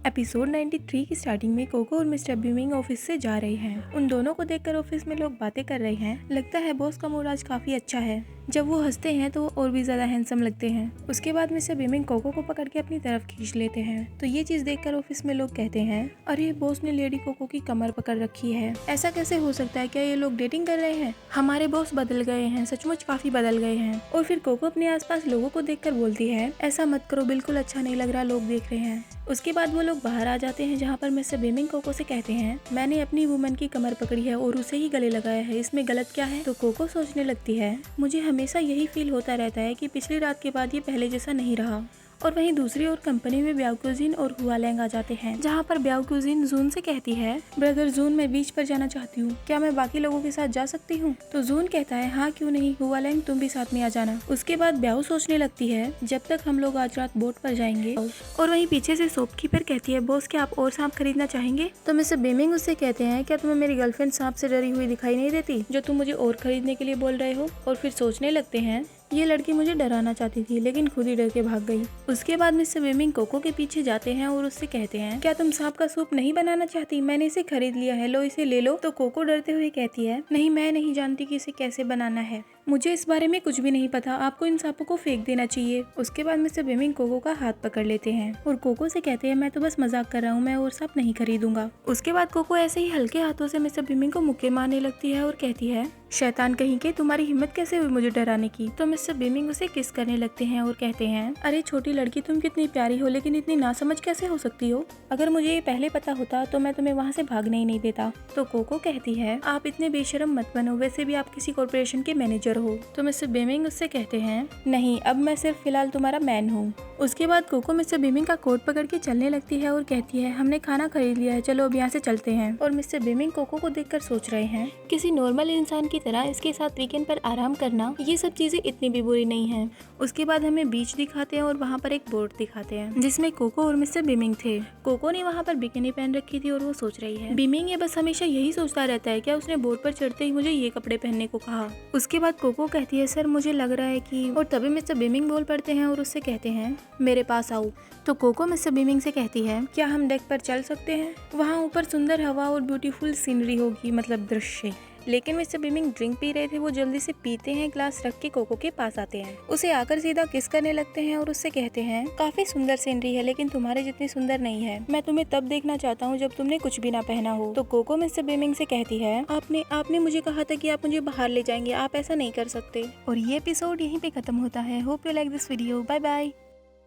Episode 93 की starting में cocoa और मिस्टर बीमिंग ऑफिस से जा रहे हैं। उन दोनों को देखकर ऑफिस में लोग बातें कर रहे हैं। लगता है बॉस का मूड आज काफी अच्छा है। जब वो हंसते हैं तो वो और भी ज्यादा हैंडसम लगते हैं। उसके बाद मिस्टर बीमिंग कोको को पकड़ के अपनी तरफ खींच लेते हैं। तो ये चीज देखकर ऑफिस में लोग कहते हैं, अरे बॉस ने लेडी कोको की कमर पकड़ रखी है। ऐसा कैसे हो सकता है? क्या ये लोग डेटिंग कर रहे हैं? हमारे बॉस बदल गए हैं, सचमुच काफी बदल गए हैं। और फिर कोको अपने आसपास लोगों को देखकर बोलती है, ऐसा मत करो, बिल्कुल अच्छा नहीं लग रहा, लोग देख रहे हैं। उसके बाद वो लोग बाहर आ जाते हैं, जहाँ पर मिस्टर बीमिंग कोको से कहते हैं, मैंने अपनी वुमन की कमर पकड़ी है और उसे ही गले लगाया है, इसमें गलत क्या है? तो कोको सोचने लगती है, मुझे हमेशा यही फील होता रहता है कि पिछली रात के बाद ये पहले जैसा नहीं रहा। और वहीं दूसरी ओर कंपनी में ब्याओ क्यूजिन और हुआलैंग आ जाते हैं, जहाँ पर ब्याओ क्यूजिन जून से कहती है, ब्रदर जून, मैं बीच पर जाना चाहती हूँ, क्या मैं बाकी लोगों के साथ जा सकती हूँ? तो जून कहता है, हाँ क्यों नहीं, हुआलैंग तुम भी साथ में आ जाना। उसके बाद ब्याओ सोचने लगती है, जब तक हम लोग आज रात बोट पर जाएंगे। और वहीं पीछे से शॉपकीपर कहती है, बॉस क्या आप और सांप खरीदना चाहेंगे? तो मिस्टर बीमिंग उससे कहते हैं, क्या तुम्हें मेरी गर्लफ्रेंड सांप से डरी हुई दिखाई नहीं देती, जो तुम मुझे और खरीदने के लिए बोल रहे हो? और फिर सोचने लगते हैं, ये लड़की मुझे डराना चाहती थी लेकिन खुद ही डर के भाग गई। उसके बाद मिस्टर बीमिंग कोको के पीछे जाते हैं और उससे कहते हैं, क्या तुम सांप का सूप नहीं बनाना चाहती? मैंने इसे खरीद लिया है, लो इसे ले लो। तो कोको डरते हुए कहती है, नहीं, मैं नहीं जानती कि इसे कैसे बनाना है, मुझे इस बारे में कुछ भी नहीं पता, आपको इन सांपों को फेंक देना चाहिए। उसके बाद मिस्टर बीमिंग कोको का हाथ पकड़ लेते हैं और कोको से कहते हैं, मैं तो बस मजाक कर रहा हूँ, मैं और सांप नहीं खरीदूंगा। उसके बाद कोको ऐसे ही हल्के हाथों से मिस्टर बीमिंग को मुक्के मारने लगती है और कहती है, शैतान कहीं के, तुम्हारी हिम्मत कैसे हुई मुझे डराने की? तो मिस्टर बीमिंग उसे किस करने लगते हैं और कहते हैं, अरे छोटी लड़की, तुम कितनी प्यारी हो, लेकिन इतनी नासमझ कैसे हो सकती हो? अगर मुझे ये पहले पता होता तो मैं तुम्हें वहाँ से भागने ही नहीं देता। तो कोको कहती है, आप इतने बेशरम मत बनो, वैसे भी आप किसी कॉर्पोरेशन के मैनेजर हो। तो मिस्टर बीमिंग उससे कहते हैं, नहीं, अब मैं सिर्फ फिलहाल तुम्हारा मैन हूँ। उसके बाद कोको मिस्टर बीमिंग का कोट पकड़ के चलने लगती है और कहती है, हमने खाना खरीद लिया है, चलो अब यहाँ से चलते हैं। और मिस्टर बीमिंग कोको को देखकर सोच रहे हैं, किसी नॉर्मल इंसान की तरह इसके साथ वीकेंड पर आराम करना, ये सब चीजें इतनी भी बुरी नहीं है। उसके बाद हमें बीच दिखाते हैं और वहाँ पर एक बोट दिखाते हैं जिसमें कोको और मिस्टर बीमिंग थे। कोको ने वहाँ पर बिकिनी पहन रखी थी और वो सोच रही है, बीमिंग ये बस हमेशा यही सोचता रहता है, क्या उसने बोट पर चढ़ते ही मुझे ये कपड़े पहनने को कहा? उसके बाद कोको कहती है, सर मुझे लग रहा है कि, और तभी मिस्टर बीमिंग बोल पड़ते हैं और उससे कहते हैं, मेरे पास आओ। तो कोको मिस्टर बीमिंग से कहती है, क्या हम डेक पर चल सकते हैं? वहाँ ऊपर सुंदर हवा और ब्यूटीफुल सीनरी होगी, मतलब दृश्य। लेकिन मिस्टर बीमिंग ड्रिंक पी रहे थे, वो जल्दी से पीते हैं, ग्लास रख के कोको के पास आते हैं, उसे आकर सीधा किस करने लगते हैं और उससे कहते हैं, काफी सुंदर सीनरी है लेकिन तुम्हारे जितनी सुंदर नहीं है, मैं तुम्हें तब देखना चाहता हूँ जब तुमने कुछ भी ना पहना हो। तो कोको मिस्टर बीमिंग से कहती है, आपने मुझे कहा था कि आप मुझे बाहर ले जाएंगे, आप ऐसा नहीं कर सकते। और ये एपिसोड यहीं पे खत्म होता है। Hope you like this video, bye bye.